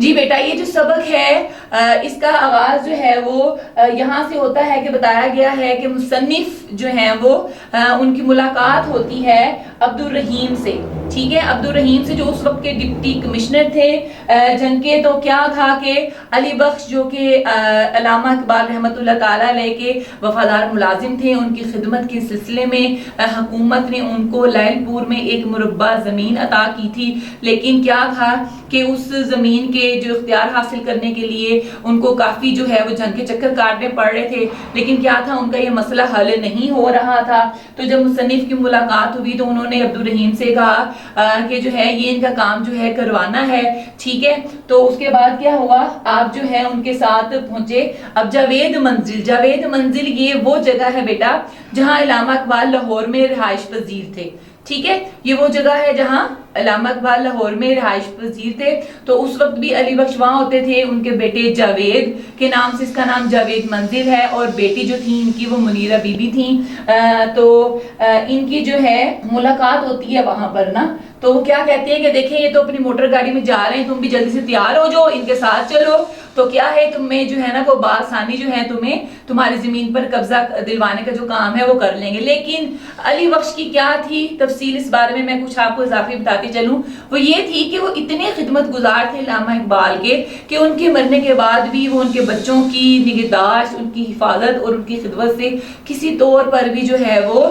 جی بیٹا یہ جو سبق ہے اس کا آغاز جو ہے وہ یہاں سے ہوتا ہے کہ بتایا گیا ہے کہ مصنف جو ہیں وہ ان کی ملاقات ہوتی ہے عبدالرحیم سے، ٹھیک ہے، عبدالرحیم سے جو اس وقت کے ڈپٹی کمشنر تھے جنگ کے۔ تو کیا تھا کہ علی بخش جو کہ علامہ اقبال رحمۃ اللہ تعالیٰ علیہ کے وفادار ملازم تھے، ان کی خدمت کے سلسلے میں حکومت نے ان کو لیل پور میں ایک مربع زمین عطا کی تھی، لیکن کیا تھا کہ اس زمین کے جو اختیار حاصل کرنے کے لیے ان کو کافی جو ہے وہ جنگ کے چکر کاٹنے پڑ رہے تھے، لیکن کیا تھا ان کا یہ مسئلہ حل نہیں ہو رہا تھا۔ تو جب مصنف کی ملاقات ہوئی تو انہوں نے عبدالرحیم سے کہا کہ جو ہے یہ ان کا کام جو ہے کروانا ہے، ٹھیک ہے۔ تو اس کے بعد کیا ہوا، آپ جو ہے ان کے ساتھ پہنچے۔ اب جاوید منزل یہ وہ جگہ ہے بیٹا جہاں علامہ اقبال لاہور میں رہائش پذیر تھے، ٹھیک ہے، یہ وہ جگہ ہے جہاں علامہ اقبال لاہور میں رہائش پذیر تھے۔ تو اس وقت بھی علی بخش وہاں ہوتے تھے، ان کے بیٹے جاوید کے نام سے اس کا نام جاوید منزل ہے، اور بیٹی جو تھی ان کی وہ منیرہ بی بی تھیں۔ تو ان کی جو ہے ملاقات ہوتی ہے وہاں پر نا، تو وہ کیا کہتے ہیں کہ دیکھیں یہ تو اپنی موٹر گاڑی میں جا رہے ہیں، تم بھی جلدی سے تیار ہو جاؤ، ان کے ساتھ چلو۔ تو کیا ہے تمہیں جو ہے نا وہ بآسانی جو ہے تمہیں تمہاری زمین پر قبضہ دلوانے کا جو کام ہے وہ کر لیں گے۔ لیکن علی بخش کی کیا تھی تفصیل اس بارے میں کچھ آپ کو اضافی بتاتی چلوں، وہ یہ تھی کہ وہ اتنے خدمت گزار تھے علامہ اقبال کے کہ ان کے مرنے کے بعد بھی وہ ان کے بچوں کی نگہداشت، ان کی حفاظت اور ان کی خدمت سے کسی طور پر بھی جو ہے وہ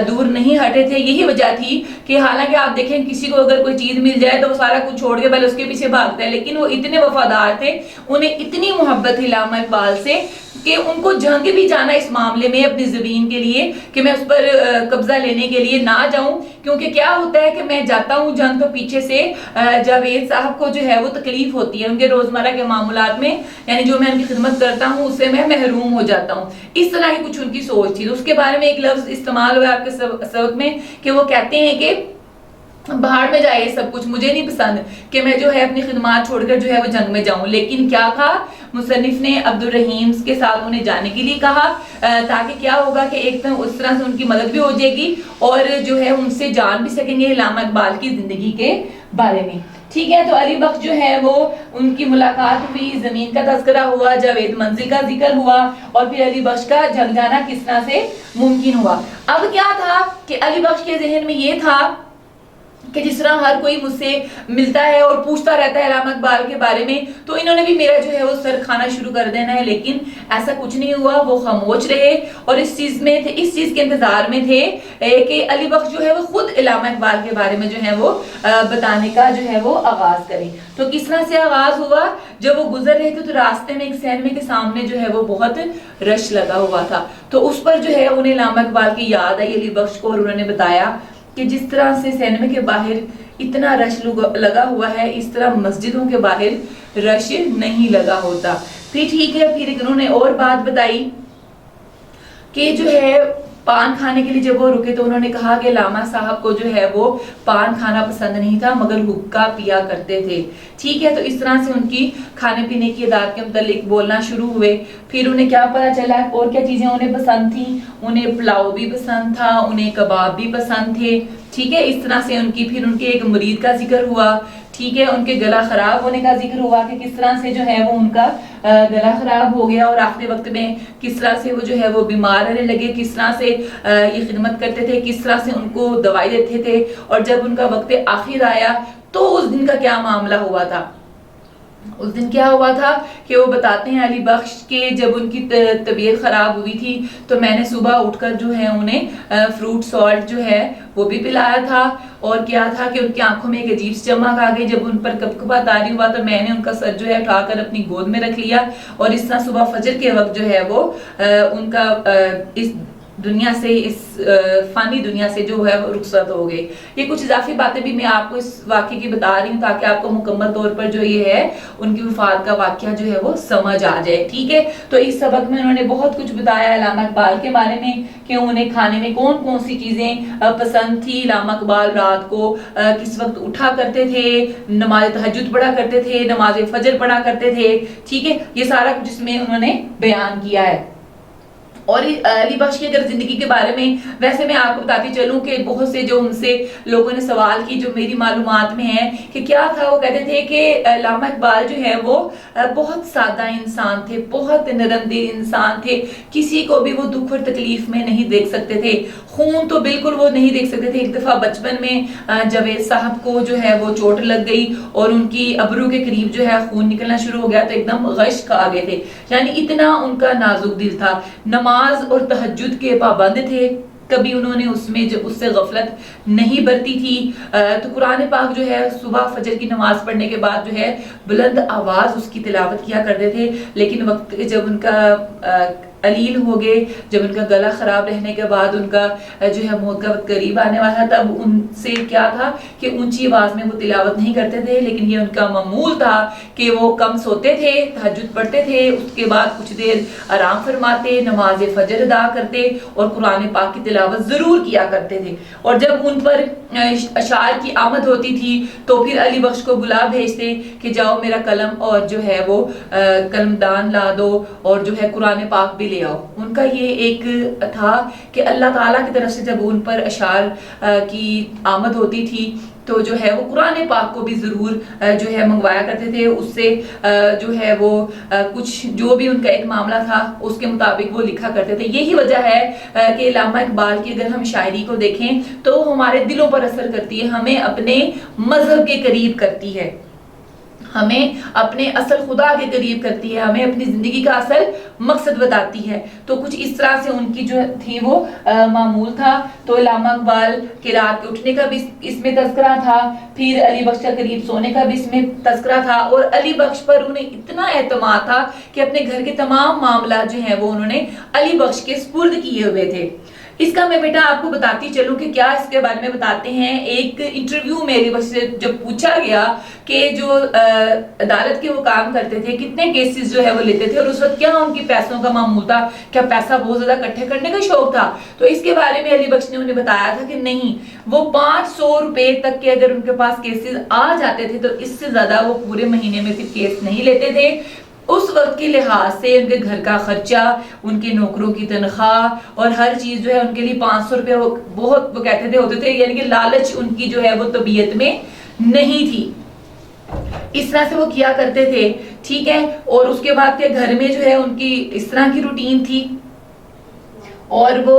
دور نہیں ہٹے تھے۔ یہی وجہ تھی کہ حالانکہ آپ دیکھیں کسی کو اگر کوئی چیز مل جائے تو وہ سارا کچھ چھوڑ کے پہلے اس کے پیچھے بھاگتا ہے، لیکن وہ اتنے وفادار تھے، انہیں اتنی محبت تھی علامہ اقبال سے کہ ان کو جنگ بھی جانا اس معاملے میں اپنی زمین کے لیے کہ میں اس پر قبضہ لینے کے لیے نہ جاؤں، کیونکہ کیا ہوتا ہے کہ میں جاتا ہوں جنگ تو پیچھے سے جاوید صاحب کو جو ہے وہ تکلیف ہوتی ہے ان کے روزمرہ کے معاملات میں، یعنی جو میں ان کی خدمت کرتا ہوں اس سے میں محروم ہو جاتا ہوں۔ اس طرح کی کچھ ان کی سوچ تھی۔ اس کے بارے میں ایک لفظ استعمال ہوا آپ کے سبق میں کہ وہ کہتے ہیں کہ باہر میں جائے سب کچھ، مجھے نہیں پسند کہ میں جو ہے اپنی خدمات چھوڑ کر جو ہے وہ جنگ میں جاؤں، لیکن کیا تھا مصنف نے عبدالرحیم کے ساتھ انہیں جانے کے لیے کہا تاکہ کیا ہوگا کہ ایک طرح اس طرح سے ان کی مدد بھی ہو جائے گی اور جو ہے ان سے جان بھی سکیں گے علامہ اقبال کی زندگی کے بارے میں، ٹھیک ہے۔ تو علی بخش جو ہے وہ ان کی ملاقات ہوئی، زمین کا تذکرہ ہوا، جاوید منزل کا ذکر ہوا، اور پھر علی بخش کا جنگ جانا کس طرح سے ممکن ہوا۔ اب کیا تھا کہ علی بخش کے ذہن میں یہ تھا کہ جس طرح ہر کوئی مجھ سے ملتا ہے اور پوچھتا رہتا ہے علامہ اقبال کے بارے میں، تو انہوں نے بھی میرا جو ہے وہ سر کھانا شروع کر دینا ہے، لیکن ایسا کچھ نہیں ہوا، وہ خاموش رہے اور اس چیز کے انتظار میں تھے کہ علی بخش جو ہے وہ خود علامہ اقبال کے بارے میں جو ہے وہ بتانے کا جو ہے وہ آغاز کرے۔ تو کس طرح سے آغاز ہوا، جب وہ گزر رہے تھے تو راستے میں ایک سینمے کے سامنے جو ہے وہ بہت رش لگا ہوا تھا، تو اس پر جو ہے انہیں علامہ اقبال کی یاد آئی علی بخش کو، اور انہوں نے بتایا کہ جس طرح سے سینما کے باہر اتنا رش لگا ہوا ہے اس طرح مسجدوں کے باہر رش نہیں لگا ہوتا۔ پھر ٹھیک ہے، پھر انہوں نے اور بات بتائی کہ جو ہے پان کھانے کے لیے جب وہ رکے تو انہوں نے کہا کہ علامہ صاحب کو جو ہے وہ پان کھانا پسند نہیں تھا مگر حقہ پیا کرتے تھے، ٹھیک ہے۔ تو اس طرح سے ان کی کھانے پینے کی عادات کے متعلق بولنا شروع ہوئے۔ پھر انہیں کیا پتا چلا اور کیا چیزیں انہیں پسند تھیں، انہیں پلاؤ بھی پسند تھا، انہیں کباب بھی پسند تھے، ٹھیک ہے۔ اس طرح سے پھر ان کے ایک مرید کا ذکر ہوا، ٹھیک ہے، ان کے گلا خراب ہونے کا ذکر ہوا کہ کس طرح سے جو ہے وہ ان کا گلا خراب ہو گیا اور آخری وقت میں کس طرح سے وہ جو ہے وہ بیمار رہنے لگے، کس طرح سے یہ خدمت کرتے تھے، کس طرح سے ان کو دوائی دیتے تھے، اور جب ان کا وقت آخر آیا تو اس دن کا کیا معاملہ ہوا تھا۔ اس دن کیا ہوا تھا کہ وہ بتاتے ہیں علی بخش کے جب ان کی طبیعت خراب ہوئی تھی تو میں نے صبح اٹھ کر جو ہے انہیں فروٹ سالٹ جو ہے وہ بھی پلایا تھا، اور کیا تھا کہ ان کی آنکھوں میں ایک عجیب سی چمک آ گئی، جب ان پر کپکپا طاری ہوا تو میں نے ان کا سر جو ہے اٹھا کر اپنی گود میں رکھ لیا، اور اس طرح صبح فجر کے وقت جو ہے وہ ان کا اس دنیا سے، اس فانی دنیا سے جو ہے وہ رخصت ہو گئے۔ یہ کچھ اضافی باتیں بھی میں آپ کو اس واقعے کی بتا رہی ہوں تاکہ آپ کو مکمل طور پر جو یہ ہے ان کی وفات کا واقعہ جو ہے وہ سمجھ آ جائے، ٹھیک ہے۔ تو اس سبق میں انہوں نے بہت کچھ بتایا علامہ اقبال کے بارے میں کہ انہیں کھانے میں کون کون سی چیزیں پسند تھی، علامہ اقبال رات کو کس وقت اٹھا کرتے تھے، نماز تہجد پڑھا کرتے تھے، نماز فجر پڑھا کرتے تھے، ٹھیک ہے۔ یہ سارا کچھ اس میں انہوں نے بیان کیا ہے۔ اور علی بخش کی اگر زندگی کے بارے میں ویسے میں آپ کو بتاتی چلوں کہ بہت سے جو ان سے لوگوں نے سوال کی جو میری معلومات میں ہے کہ کیا تھا، وہ کہتے تھے کہ علامہ اقبال جو ہے وہ بہت سادہ انسان تھے، بہت نرم دل انسان تھے، کسی کو بھی وہ دکھ اور تکلیف میں نہیں دیکھ سکتے تھے، خون تو بالکل وہ نہیں دیکھ سکتے تھے۔ ایک دفعہ بچپن میں جاوید صاحب کو جو ہے وہ چوٹ لگ گئی اور ان کی ابرو کے قریب جو ہے خون نکلنا شروع ہو گیا تو ایک دم غش کھا گئے تھے، یعنی اتنا ان کا نازک دل تھا۔ نماز اور تہجد کے پابند تھے، کبھی انہوں نے اس سے غفلت نہیں برتی تھی۔ تو قرآن پاک جو ہے صبح فجر کی نماز پڑھنے کے بعد جو ہے بلند آواز اس کی تلاوت کیا کرتے تھے، لیکن وقت جب ان کا علیل ہو گئے، جب ان کا گلا خراب رہنے کے بعد ان کا جو ہے موت کا وقت قریب آنے والا تھا، تب ان سے کیا تھا کہ اونچی آواز میں وہ تلاوت نہیں کرتے تھے، لیکن یہ ان کا معمول تھا کہ وہ کم سوتے تھے، تہجد پڑھتے تھے، اس کے بعد کچھ دیر آرام فرماتے، نماز فجر ادا کرتے اور قرآن پاک کی تلاوت ضرور کیا کرتے تھے۔ اور جب ان پر اشعار کی آمد ہوتی تھی تو پھر علی بخش کو بلا بھیجتے کہ جاؤ میرا قلم اور جو ہے وہ قلم دان لا دو اور جو ہے قرآن پاک بھی لے آؤ۔ ان کا یہ ایک تھا کہ اللہ تعالیٰ کی طرف سے جب ان پر اشعار کی آمد ہوتی تھی تو جو ہے وہ قرآن پاک کو بھی ضرور جو ہے منگوایا کرتے تھے، اس سے جو ہے وہ کچھ جو بھی ان کا ایک معاملہ تھا اس کے مطابق وہ لکھا کرتے تھے۔ یہی وجہ ہے کہ علامہ اقبال کی اگر ہم شاعری کو دیکھیں تو ہمارے دلوں پر اثر کرتی ہے، ہمیں اپنے مذہب کے قریب کرتی ہے، ہمیں اپنے اصل خدا کے قریب کرتی ہے، ہمیں اپنی زندگی کا اصل مقصد بتاتی ہے۔ تو کچھ اس طرح سے ان کی جو تھی وہ معمول تھا۔ تو علامہ اقبال کے رات کے اٹھنے کا بھی اس میں تذکرہ تھا، پھر علی بخش کا قریب سونے کا بھی اس میں تذکرہ تھا، اور علی بخش پر انہیں اتنا اعتماد تھا کہ اپنے گھر کے تمام معاملات جو ہیں وہ انہوں نے علی بخش کے سپرد کیے ہوئے تھے۔ اس کا میں بیٹا آپ کو بتاتی چلوں کہ کیا اس کے بارے میں بتاتے ہیں۔ ایک انٹرویو میں علی بخش سے جب پوچھا گیا کہ جو عدالت کے وہ کام کرتے تھے کتنے کیسز جو ہے وہ لیتے تھے اور اس وقت کیا ان کی پیسوں کا معمول تھا، کیا پیسہ بہت زیادہ اکٹھے کرنے کا شوق تھا، تو اس کے بارے میں علی بخش نے انہیں بتایا تھا کہ نہیں، وہ 500 روپے تک کے اگر ان کے پاس کیسز آ جاتے تھے تو اس سے زیادہ وہ پورے مہینے میں پھر کیس نہیں لیتے تھے۔ اس وقت کے لحاظ سے ان کے گھر کا خرچہ، ان کے نوکروں کی تنخواہ اور ہر چیز جو ہے ان کے لیے 500 روپے بہت وہ کہتے تھے ہوتے تھے، یعنی کہ لالچ ان کی جو ہے وہ طبیعت میں نہیں تھی، اس طرح سے وہ کیا کرتے تھے، ٹھیک ہے۔ اور اس کے بعد کے گھر میں جو ہے ان کی اس طرح کی روٹین تھی اور وہ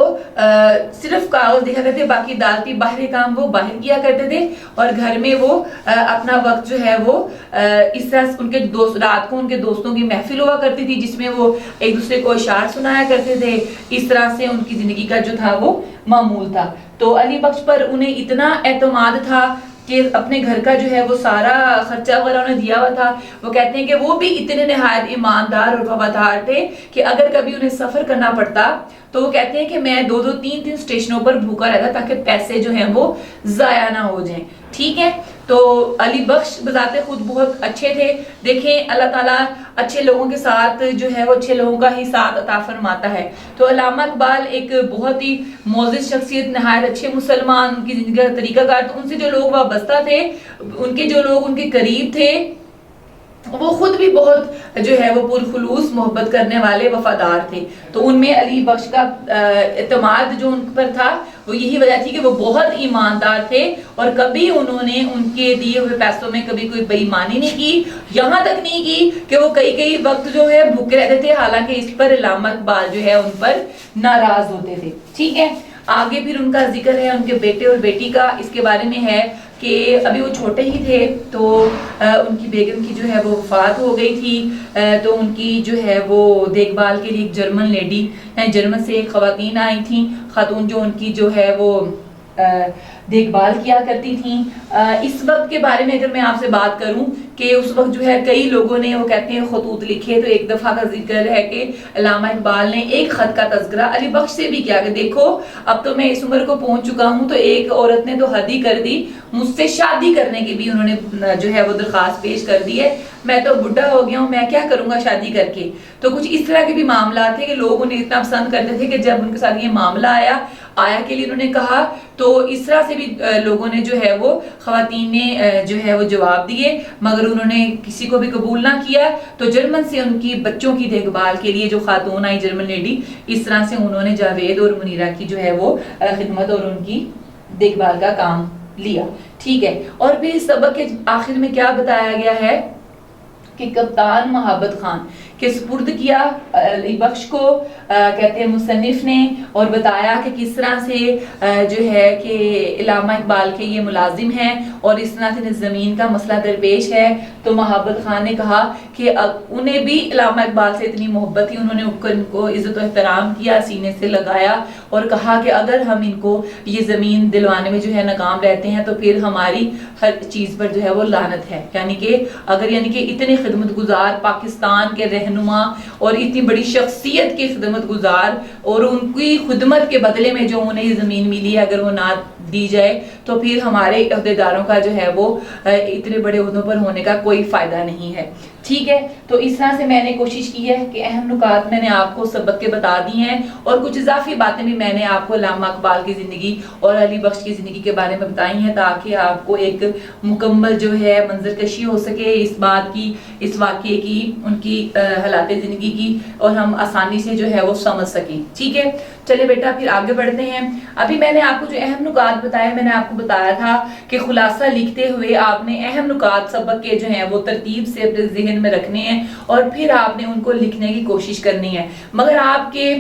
صرف کاغذ دیکھا کرتے، باقی عدالتی باہری کام وہ باہر کیا کرتے تھے، اور گھر میں وہ اپنا وقت جو ہے وہ اس طرح ان کے رات کو ان کے دوستوں کی محفل ہوا کرتی تھی جس میں وہ ایک دوسرے کو اشعار سنایا کرتے تھے۔ اس طرح سے ان کی زندگی کا جو تھا وہ معمول تھا۔ تو علی بخش پر انہیں اتنا اعتماد تھا کہ اپنے گھر کا جو ہے وہ سارا خرچہ وغیرہ انہیں دیا ہوا تھا۔ وہ کہتے ہیں کہ وہ بھی اتنے نہایت ایماندار اور وفادار تھے کہ اگر کبھی انہیں سفر کرنا پڑتا تو وہ کہتے ہیں کہ میں 2-3 اسٹیشنوں پر بھوکا رہتا تاکہ پیسے جو ہیں وہ ضائع نہ ہو جائیں، ٹھیک ہے۔ تو علی بخش بذات خود بہت اچھے تھے۔ دیکھیں اللہ تعالیٰ اچھے لوگوں کے ساتھ جو ہے وہ اچھے لوگوں کا ہی ساتھ عطا فرماتا ہے۔ تو علامہ اقبال ایک بہت ہی معزز شخصیت، نہایت اچھے مسلمان، ان کی زندگی کا طریقہ کار، تو ان سے جو لوگ وابستہ تھے، ان کے جو لوگ ان کے قریب تھے، وہ خود بھی بہت جو ہے وہ پرخلوص محبت کرنے والے وفادار تھے۔ تو ان میں علی بخش کا اعتماد جو ان پر تھا وہ یہی وجہ تھی کہ وہ بہت ایماندار تھے اور کبھی انہوں نے ان کے دیے ہوئے پیسوں میں کبھی کوئی بے ایمانی نہیں کی، یہاں تک نہیں کی کہ وہ کئی وقت جو ہے بھوکے رہتے تھے، حالانکہ اس پر علامہ اقبال جو ہے ان پر ناراض ہوتے تھے، ٹھیک ہے۔ آگے پھر ان کا ذکر ہے ان کے بیٹے اور بیٹی کا۔ اس کے بارے میں ہے کہ ابھی وہ چھوٹے ہی تھے تو ان کی بیگم کی جو ہے وہ وفات ہو گئی تھی، تو ان کی جو ہے وہ دیکھ بھال کے لیے ایک جرمن لیڈی، جرمن سے ایک خواتین آئی تھیں، خاتون جو ان کی جو ہے وہ دیکھ بھال کیا کرتی تھیں۔ اس وقت کے بارے میں اگر میں آپ سے بات کروں کہ اس وقت جو ہے کئی لوگوں نے وہ کہتے ہیں خطوط لکھے، تو ایک دفعہ کا ذکر ہے کہ علامہ اقبال نے ایک خط کا تذکرہ علی بخش سے بھی کیا کہ دیکھو اب تو میں اس عمر کو پہنچ چکا ہوں، تو ایک عورت نے تو حد ہی کر دی، مجھ سے شادی کرنے کی بھی انہوں نے جو ہے وہ درخواست پیش کر دی ہے، میں تو بڈھا ہو گیا ہوں، میں کیا کروں گا شادی کر کے۔ تو کچھ اس طرح کے بھی معاملات تھے کہ لوگ انہیں اتنا پسند کرتے تھے کہ جب ان کے ساتھ یہ معاملہ آیا آیا کے لیے انہوں نے کہا، تو اس طرح سے بھی لوگوں نے جو ہے وہ خواتین نے جو ہے وہ جواب دیے، مگر انہوں نے کسی کو بھی قبول نہ کیا۔ تو جرمن سے ان کی بچوں کی دیکھ بھال کے لیے جو خاتون آئی جرمن لیڈی، اس طرح سے انہوں نے جاوید اور منیرہ کی جو ہے وہ خدمت اور ان کی دیکھ بھال کا کام لیا، ٹھیک ہے۔ اور پھر اس سبق کے آخر میں کیا بتایا گیا ہے کہ کپتان محبت خان کے سپرد کیا علی بخش کو، کہتے ہیں مصنف نے، اور بتایا کہ کس طرح سے جو ہے کہ علامہ اقبال کے یہ ملازم ہیں اور اس طرح سے زمین کا مسئلہ درپیش ہے۔ تو محبت خان نے کہا کہ انہیں بھی علامہ اقبال سے اتنی محبت تھی، انہوں نے اٹھ کر ان کو عزت و احترام کیا، سینے سے لگایا اور کہا کہ اگر ہم ان کو یہ زمین دلوانے میں جو ہے ناکام رہتے ہیں تو پھر ہماری ہر چیز پر جو ہے وہ لعنت ہے، یعنی کہ اگر اتنے خدمت گزار پاکستان کے رہنما اور اتنی بڑی شخصیت کے خدمت گزار اور ان کی خدمت کے بدلے میں جو انہیں یہ زمین ملی ہے اگر وہ نہ دی جائے تو پھر ہمارے عہدیداروں کا جو ہے وہ اتنے بڑے عہدوں پر ہونے کا کوئی فائدہ نہیں ہے، ٹھیک ہے۔ تو اس طرح سے میں نے کوشش کی ہے کہ اہم نکات میں نے آپ کو سبق کے بتا دی ہیں اور کچھ اضافی باتیں بھی میں نے آپ کو علامہ اقبال کی زندگی اور علی بخش کی زندگی کے بارے میں بتائی ہیں تاکہ آپ کو ایک مکمل جو ہے منظر کشی ہو سکے اس بات کی، اس واقعے کی، ان کی حالات زندگی کی، اور ہم آسانی سے جو ہے وہ سمجھ سکیں، ٹھیک ہے۔ چلے بیٹا پھر آگے بڑھتے ہیں۔ ابھی میں نے آپ کو جو اہم نکات بتایا، میں نے آپ کو بتایا تھا کہ خلاصہ لکھتے ہوئے آپ نے اہم نکات سبق کے جو ہیں وہ ترتیب سے اپنے ذہن میں رکھنے ہیں اور پھر آپ نے ان کو لکھنے کی کوشش کرنی ہے، مگر آپ کے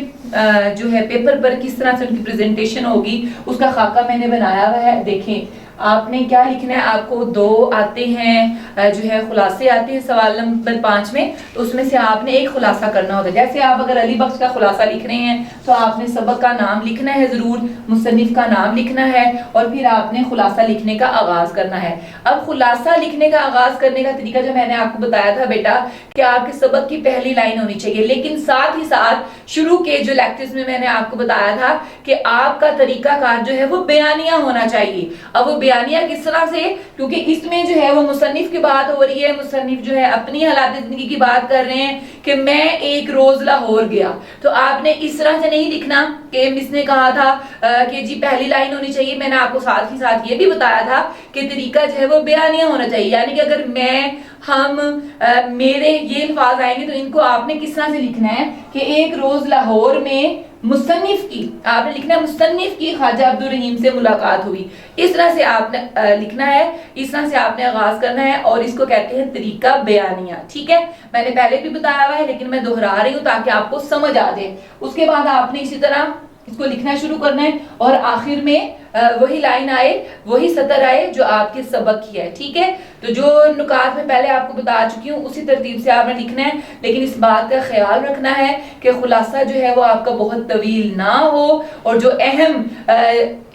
جو ہے پیپر پر کس طرح سے ان کی پریزنٹیشن ہوگی اس کا خاکہ میں نے بنایا ہوا ہے۔ دیکھیں آپ نے کیا لکھنا ہے، آپ کو 2 آتے ہیں جو ہے خلاصے آتے ہیں سوال نمبر 5 میں، تو اس میں سے آپ نے ایک خلاصہ کرنا ہوتا ہے۔ جیسے آپ اگر علی بخش کا خلاصہ لکھ رہے ہیں تو آپ نے سبق کا نام لکھنا ہے، ضرور مصنف کا نام لکھنا ہے اور پھر آپ نے خلاصہ لکھنے کا آغاز کرنا ہے۔ اب خلاصہ لکھنے کا آغاز کرنے کا طریقہ جو میں نے آپ کو بتایا تھا بیٹا کہ آپ کے سبق کی پہلی لائن ہونی چاہیے، لیکن ساتھ ہی ساتھ شروع کے جو لیکچرز میں نے آپ کو بتایا تھا کہ آپ کا طریقہ کار جو ہے وہ بیانیہ ہونا چاہیے۔ اب وہ بیانیہ کس طرح سے، کیونکہ اس میں جو ہے وہ مصنف کی بات ہو رہی ہے، مصنف جو ہے اپنی حالات زندگی کی بات کر رہے ہیں کہ میں ایک روز لاہور گیا، تو آپ نے اس طرح سے نہیں لکھنا کہ مس نے کہا تھا کہ جی پہلی لائن ہونی چاہیے۔ میں نے آپ کو ساتھ ہی ساتھ یہ بھی بتایا تھا کہ طریقہ جو ہے وہ بیانیہ ہونا چاہیے، یعنی کہ اگر میرے یہ الفاظ آئیں گے تو ان کو آپ نے کس طرح سے لکھنا ہے کہ ایک روز لاہور میں مصنف کی، آپ نے لکھنا ہے مصنف کی خواجہ عبدالرحیم سے ملاقات ہوئی، اس طرح سے آپ نے لکھنا ہے، اس طرح سے آپ نے آغاز کرنا ہے اور اس کو کہتے ہیں طریقہ بیانیہ، ٹھیک ہے۔ میں نے پہلے بھی بتایا ہوا ہے لیکن میں دہرا رہی ہوں تاکہ آپ کو سمجھ آ جائے۔ اس کے بعد آپ نے اسی طرح اس کو لکھنا شروع کرنا ہے اور آخر میں وہی لائن آئے، وہی سطر آئے جو آپ کے سبق کی ہے، ٹھیک ہے۔ تو جو نکات میں پہلے آپ کو بتا چکی ہوں اسی ترتیب سے آپ نے لکھنا ہے، لیکن اس بات کا خیال رکھنا ہے کہ خلاصہ جو ہے وہ آپ کا بہت طویل نہ ہو اور جو اہم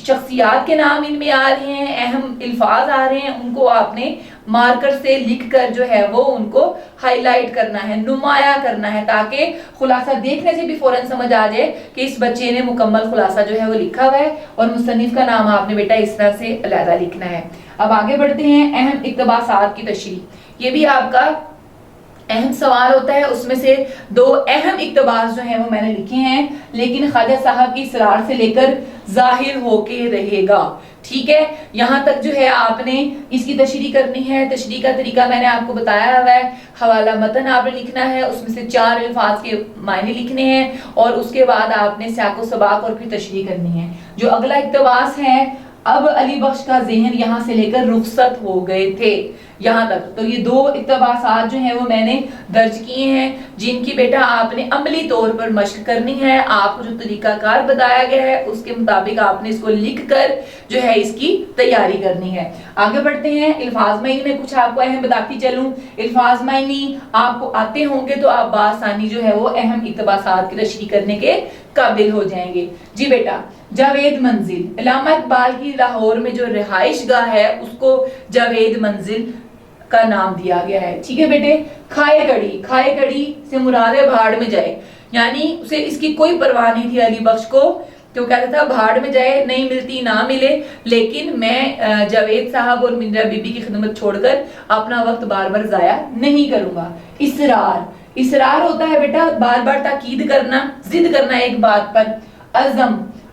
شخصیات کے نام ان میں آ رہے ہیں، اہم الفاظ آ رہے ہیں، ان کو آپ نے مارکر سے لکھ کر جو ہے وہ ان کو ہائی لائٹ کرنا ہے، نمایاں کرنا ہے، تاکہ خلاصہ دیکھنے سے بھی فوراً سمجھ آ جائے کہ اس بچے نے مکمل خلاصہ جو ہے وہ لکھا ہوا ہے اور مصنف کا نام آپ نے بیٹا اس طرح سے علیحدہ لکھنا ہے۔ اب آگے بڑھتے ہیں، اہم اقتباسات کی تشریح، یہ بھی آپ کا اہم سوال ہوتا ہے، اس میں سے 2 اہم اقتباس جو ہیں وہ میں نے لکھے ہیں، لیکن خواجہ صاحب کی اسرار سے لے کر ظاہر ہو کے رہے گا، ٹھیک ہے۔ یہاں تک جو ہے آپ نے اس کی تشریح کرنی ہے، تشریح کا طریقہ میں نے آپ کو بتایا ہوا ہے، حوالہ متن آپ نے لکھنا ہے، اس میں سے 4 الفاظ کے معنی لکھنے ہیں اور اس کے بعد آپ نے سیاق و سباق اور پھر تشریح کرنی ہے۔ جو اگلا اقتباس ہے، اب علی بخش کا ذہن یہاں سے لے کر رخصت ہو گئے تھے، یہاں تک تو یہ 2 اقتباسات جو ہیں وہ میں نے درج کیے ہیں، جن کی بیٹا آپ نے عملی طور پر مشق کرنی ہے۔ آپ کو جو طریقہ کار بتایا گیا ہے اس کے مطابق آپ نے اس کو لکھ کر جو ہے اس کی تیاری کرنی ہے۔ آگے بڑھتے ہیں، الفاظ معنی میں کچھ آپ کو اہم بتاتی چلوں۔ الفاظ معنی آپ کو آتے ہوں گے تو آپ بآسانی جو ہے وہ اہم اقتباسات کی تشریح کرنے کے قابل ہو جائیں گے۔ جی بیٹا، جاوید منزل، علامہ اقبال کی لاہور میں جو رہائش گاہ ہے اس کو جاوید منزل کا نام دیا گیا ہے، ٹھیک ہے بیٹے۔ کھائے کڑی، کھائے کڑی سے مراد ہے بھاڑ میں جائے، یعنی اسے اس کی کوئی پرواہ نہیں تھی علی بخش کو، تو کہتا تھا بھاڑ میں جائے، نہیں ملتی نہ ملے، لیکن میں جاوید صاحب اور منیرہ بی بی کی خدمت چھوڑ کر اپنا وقت بار بار ضائع نہیں کروں گا۔ اصرار، اصرار ہوتا ہے بیٹا بار بار تاکید کرنا، ضد کرنا ایک بات پر۔ عزم،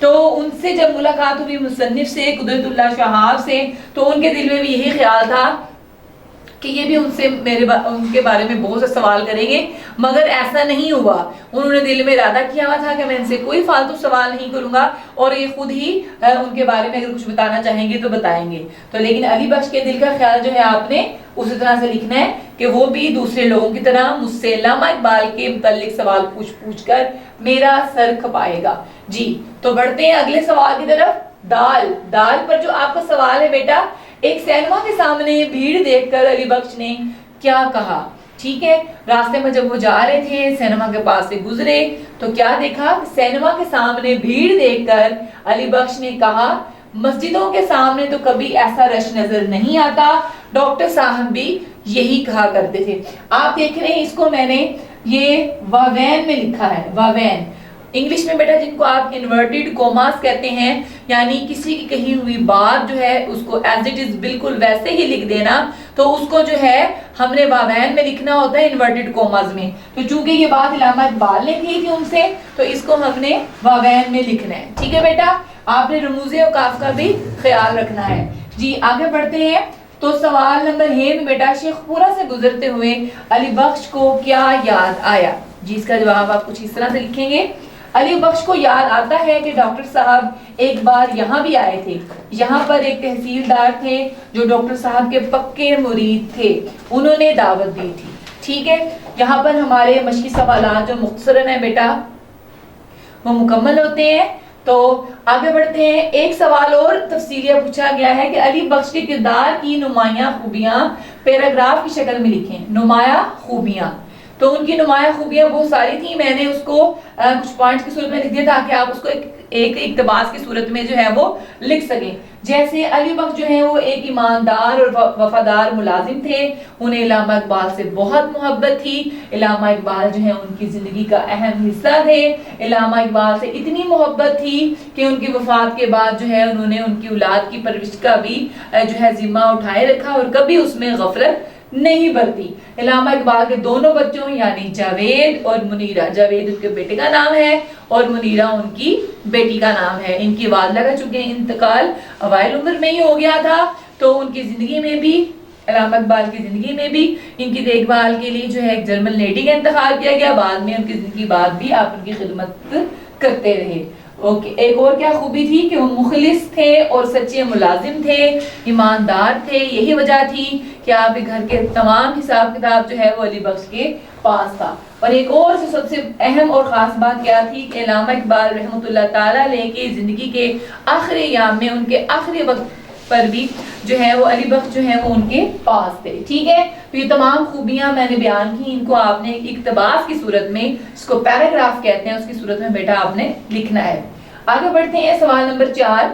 تو ان سے جب ملاقات ہوئی مصنف سے قدرت اللہ شہاب سے تو ان کے دل میں بھی یہی خیال تھا کہ یہ بھی ان سے ان کے بارے میں بہت سے سوال کریں گے، مگر ایسا نہیں ہوا۔ انہوں نے دل میں ارادہ کیا ہوا تھا کہ میں ان سے کوئی فالتو سوال نہیں کروں گا اور یہ خود ہی ان کے بارے میں اگر کچھ بتانا چاہیں گے تو بتائیں گے۔ تو لیکن علی بخش کے دل کا خیال جو ہے آپ نے اسی طرح سے لکھنا ہے کہ وہ بھی دوسرے لوگوں کی طرح مجھ سے علامہ اقبال کے متعلق سوال پوچھ کر میرا سر کھپائے گا۔ جی تو بڑھتے ہیں اگلے سوال کی طرف۔ دال پر جو آپ کا سوال ہے بیٹا، ایک سینما کے سامنے بھیڑ دیکھ کر علی بخش نے کیا کہا؟ ٹھیک ہے، راستے میں جب وہ جا رہے تھے سینما کے پاس سے گزرے تو کیا دیکھا؟ سینما کے سامنے بھیڑ دیکھ کر علی بخش نے کہا مسجدوں کے سامنے تو کبھی ایسا رش نظر نہیں آتا، ڈاکٹر صاحب بھی یہی کہا کرتے تھے۔ آپ دیکھ رہے ہیں اس کو میں نے یہ واوین میں لکھا ہے، واوین انگلش میں بیٹا جن کو آپ انورٹیڈ کوماس کہتے ہیں، یعنی کسی کی کہی ہوئی بات جو ہے اس کو ایز اٹ از بالکل ویسے ہی لکھ دینا، تو اس کو جو ہے ہم نے واوین میں لکھنا ہوتا ہے انورٹیڈ کوماس میں۔ تو چونکہ یہ بات علامہ اقبال نے کی تھی ان سے تو اس کو ہم نے واوین میں لکھنا ہے۔ ٹھیک ہے بیٹا، آپ نے رموز اوقاف کا بھی خیال رکھنا ہے۔ جی آگے بڑھتے ہیں۔ تو سوال نمبر ہے میں بیٹا شیخ پورا سے گزرتے ہوئے علی بخش کو کیا یاد آیا؟ جی اس کا جواب آپ کچھ اس طرح سے لکھیں گے۔ علی بخش کو یاد آتا ہے کہ ڈاکٹر صاحب ایک بار یہاں بھی آئے تھے، یہاں پر ایک تحصیلدار تھے جو ڈاکٹر صاحب کے پکے مرید تھے، انہوں نے دعوت دی تھی۔ ٹھیک ہے، یہاں پر ہمارے مشقی سوالات جو مختصراً ہیں بیٹا وہ مکمل ہوتے ہیں۔ تو آگے بڑھتے ہیں۔ ایک سوال اور تفصیلیہ پوچھا گیا ہے کہ علی بخش کے کردار کی نمایاں خوبیاں پیراگراف کی شکل میں لکھیں۔ نمایاں خوبیاں، تو ان کی نمایاں خوبیاں بہت ساری تھیں، میں نے اس کو کچھ پوائنٹس کی صورت میں لکھ دیا تاکہ آپ اس کو ایک اقتباس کی صورت میں جو ہے وہ لکھ سکیں۔ جیسے علی بخش جو ہے وہ ایک ایماندار اور وفادار ملازم تھے، انہیں علامہ اقبال سے بہت محبت تھی، علامہ اقبال جو ہے ان کی زندگی کا اہم حصہ تھے، علامہ اقبال سے اتنی محبت تھی کہ ان کی وفات کے بعد جو ہے انہوں نے ان کی اولاد کی پرورش کا بھی جو ہے ذمہ اٹھائے رکھا اور کبھی اس میں غفلت نہیں برتی۔ علامہ اقبال کے دونوں بچوں یعنی جاوید اور منیرہ، جاوید ان کے بیٹے کا نام ہے اور منیرہ ان کی بیٹی کا نام ہے، ان کی والدہ کا چونکہ انتقال اوائل عمر میں ہی ہو گیا تھا تو ان کی زندگی میں بھی، علامہ اقبال کی زندگی میں بھی ان کی دیکھ بھال کے لیے جو ہے ایک جرمن لیڈی کا انتخاب کیا گیا، بعد میں ان کی زندگی بعد بھی آپ ان کی خدمت کرتے رہے۔ اوکے، ایک اور کیا خوبی تھی کہ وہ مخلص تھے اور سچے ملازم تھے، ایماندار تھے، یہی وجہ تھی کہ آپ کے گھر کے تمام حساب کتاب جو ہے وہ علی بخش کے پاس تھا۔ اور ایک اور سب سے اہم اور خاص بات کیا تھی کہ علامہ اقبال رحمۃ اللہ تعالیٰ علیہ کی زندگی کے آخری ایام میں، ان کے آخری وقت پر بھی جو ہے وہ علی بخش جو ہے وہ ان کے پاس تھے۔ ٹھیک ہے، تو یہ تمام خوبیاں میں نے بیان کی، ان کو آپ نے ایک اقتباس کی صورت میں، اس کو پیراگراف کہتے ہیں، اس کی صورت میں بیٹا آپ نے لکھنا ہے۔ آگے بڑھتے ہیں سوال نمبر 4۔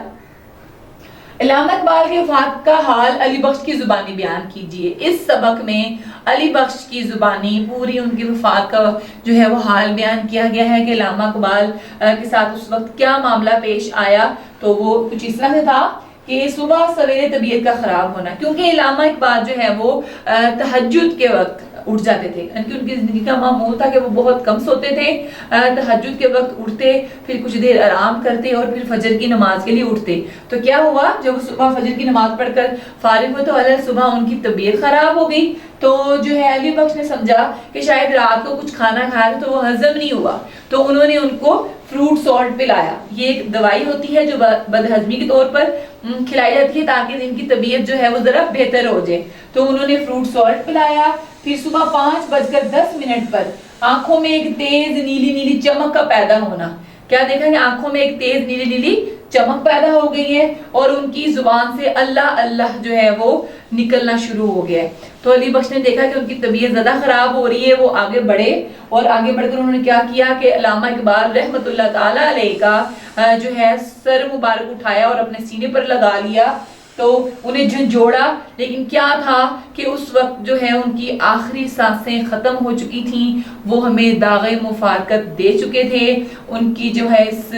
علامہ اقبال کی وفات کا حال علی بخش کی زبانی بیان کیجئے۔ اس سبق میں علی بخش کی زبانی پوری ان کی وفات کا جو ہے وہ حال بیان کیا گیا ہے کہ علامہ اقبال کے ساتھ اس وقت کیا معاملہ پیش آیا۔ تو وہ کچھ اس طرح سے تھا کہ صبح سویرے طبیعت کا خراب ہونا، کیونکہ علامہ اقبال جو ہے وہ تہجد کے وقت اٹھ جاتے تھے، ان کی زندگی کا معمول تھا کہ وہ بہت کم سوتے تھے، تہجد کے وقت اٹھتے، پھر کچھ دیر آرام کرتے اور پھر فجر کی نماز کے لیے اٹھتے۔ تو کیا ہوا، جب صبح فجر کی نماز پڑھ کر فارغ ہوئے تو علیہ صبح ان کی طبیعت خراب ہو گئی۔ تو جو ہے علی بخش نے سمجھا کہ شاید رات کو کچھ کھانا کھایا تو وہ ہضم نہیں ہوا، تو انہوں نے ان کو فروٹ سالٹ پلایا۔ یہ ایک دوائی ہوتی ہے جو بدہضمی کے طور پر کھلائی جاتی ہے تاکہ ان کی طبیعت جو ہے وہ ذرا بہتر ہو جائے۔ تو انہوں نے فروٹ سالٹ پلایا۔ پھر صبح 5:10 پر آنکھوں میں ایک تیز نیلی نیلی چمک کا پیدا ہونا، کیا دیکھا کہ آنکھوں میں ایک تیز نیلی نیلی چمک پیدا ہو گئی ہے اور ان کی زبان سے اللہ اللہ جو ہے وہ نکلنا شروع ہو گیا ہے۔ تو علی بخش نے دیکھا کہ ان کی طبیعت زیادہ خراب ہو رہی ہے، وہ آگے بڑھے اور آگے بڑھ کر انہوں نے کیا کیا کہ علامہ اقبال رحمۃ اللہ تعالیٰ علیہ کا جو ہے سر مبارک اٹھایا اور اپنے سینے پر لگا لیا، تو انہیں جھنجھوڑا۔ لیکن کیا تھا کہ اس وقت جو ہے ان کی آخری سانسیں ختم ہو چکی تھیں، وہ ہمیں داغ مفارقت دے چکے تھے، ان کی جو ہے اس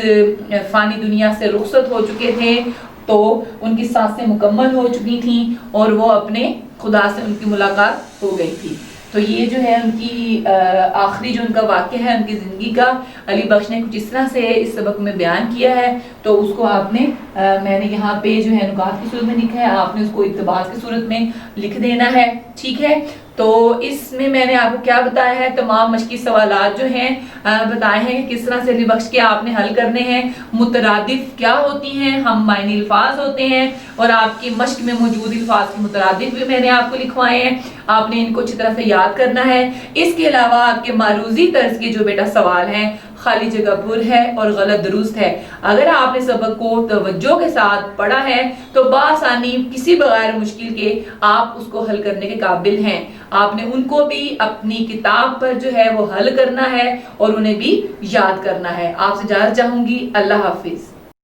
فانی دنیا سے رخصت ہو چکے تھے، تو ان کی سانسیں مکمل ہو چکی تھیں اور وہ اپنے خدا سے ان کی ملاقات ہو گئی تھی۔ تو یہ جو ہے ان کی آخری جو ان کا واقعہ ہے ان کی زندگی کا، علی بخش نے کچھ اس طرح سے اس سبق میں بیان کیا ہے، تو اس کو آپ نے میں نے یہاں پہ جو ہے نکات کی صورت میں لکھا ہے، آپ نے اس کو اقتباس کی صورت میں لکھ دینا ہے، ٹھیک ہے۔ تو اس میں نے آپ کو کیا بتایا ہے، تمام مشقی سوالات جو ہیں بتائے ہیں کہ کس طرح سے علی بخش کے آپ نے حل کرنے ہیں، مترادف کیا ہوتی ہیں، ہم معنی الفاظ ہوتے ہیں، اور آپ کی مشق میں موجود الفاظ کی مترادف بھی میں نے آپ کو لکھوائے ہیں، آپ نے ان کو اچھی طرح سے یاد کرنا ہے۔ اس کے علاوہ آپ کے معروضی طرز کے جو بیٹا سوال ہیں، خالی جگہ پر ہے اور غلط درست ہے، اگر آپ نے سبق کو توجہ کے ساتھ پڑھا ہے تو بآسانی کسی بغیر مشکل کے آپ اس کو حل کرنے کے قابل ہیں۔ آپ نے ان کو بھی اپنی کتاب پر جو ہے وہ حل کرنا ہے اور انہیں بھی یاد کرنا ہے۔ آپ سے اجازت چاہوں گی، اللہ حافظ۔